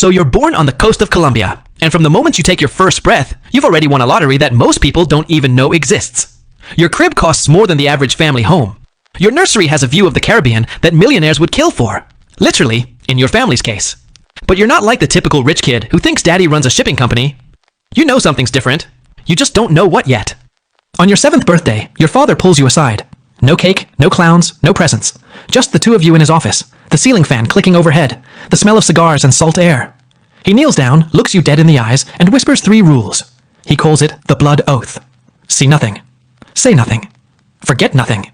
So you're born on the coast of Colombia, and from the moment you take your first breath, you've already won a lottery that most people don't even know exists. Your crib costs more than the average family home. Your nursery has a view of the Caribbean that millionaires would kill for. Literally, in your family's case. But you're not like the typical rich kid who thinks daddy runs a shipping company. You know something's different. You just don't know what yet. On your 7th birthday, your father pulls you aside. No cake, no clowns, no presents. Just the two of you in his office, the ceiling fan clicking overhead, the smell of cigars and salt air. He kneels down, looks you dead in the eyes, and whispers 3 rules. He calls it the blood oath. See nothing. Say nothing. Forget nothing.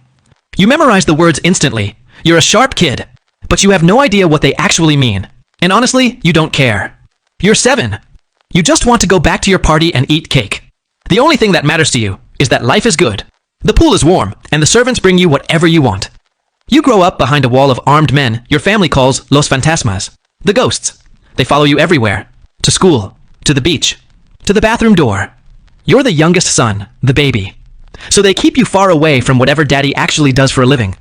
You memorize the words instantly. You're a sharp kid, but you have no idea what they actually mean. And honestly, you don't care. You're 7. You just want to go back to your party and eat cake. The only thing that matters to you is that life is good. The pool is warm, and the servants bring you whatever you want. You grow up behind a wall of armed men your family calls Los Fantasmas, the ghosts. They follow you everywhere. To school, to the beach, to the bathroom door. You're the youngest son, the baby. So they keep you far away from whatever daddy actually does for a living.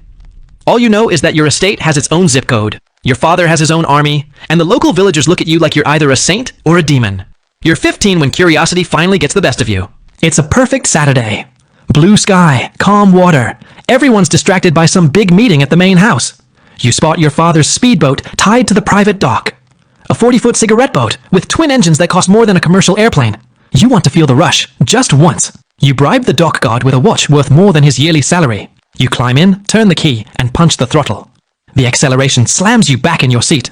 All you know is that your estate has its own zip code, your father has his own army, and the local villagers look at you like you're either a saint or a demon. You're 15 when curiosity finally gets the best of you. It's a perfect Saturday. Blue sky, calm water. Everyone's distracted by some big meeting at the main house. You spot your father's speedboat tied to the private dock. A 40-foot cigarette boat with twin engines that cost more than a commercial airplane. You want to feel the rush, just once. You bribe the dock guard with a watch worth more than his yearly salary. You climb in, turn the key, and punch the throttle. The acceleration slams you back in your seat.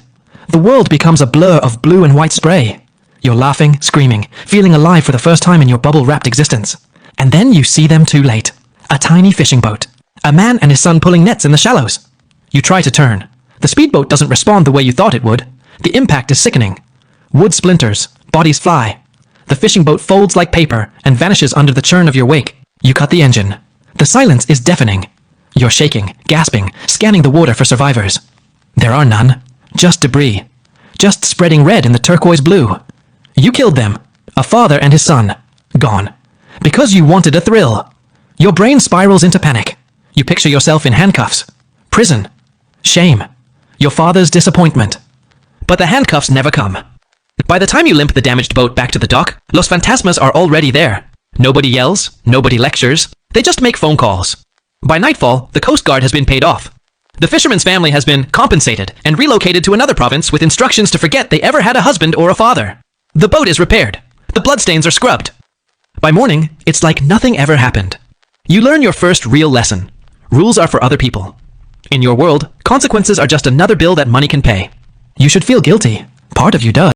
The world becomes a blur of blue and white spray. You're laughing, screaming, feeling alive for the first time in your bubble-wrapped existence. And then you see them too late. A tiny fishing boat. A man and his son pulling nets in the shallows. You try to turn. The speedboat doesn't respond the way you thought it would. The impact is sickening. Wood splinters, bodies fly. The fishing boat folds like paper and vanishes under the churn of your wake. You cut the engine. The silence is deafening. You're shaking, gasping, scanning the water for survivors. There are none. Just debris. Just spreading red in the turquoise blue. You killed them. A father and his son. Gone. Because you wanted a thrill. Your brain spirals into panic. You picture yourself in handcuffs. Prison. Shame. Your father's disappointment. But the handcuffs never come. By the time you limp the damaged boat back to the dock, Los Fantasmas are already there. Nobody yells, nobody lectures, they just make phone calls. By nightfall, the Coast Guard has been paid off. The fisherman's family has been compensated and relocated to another province with instructions to forget they ever had a husband or a father. The boat is repaired. The bloodstains are scrubbed. By morning, it's like nothing ever happened. You learn your first real lesson. Rules are for other people. In your world, consequences are just another bill that money can pay. You should feel guilty. Part of you does.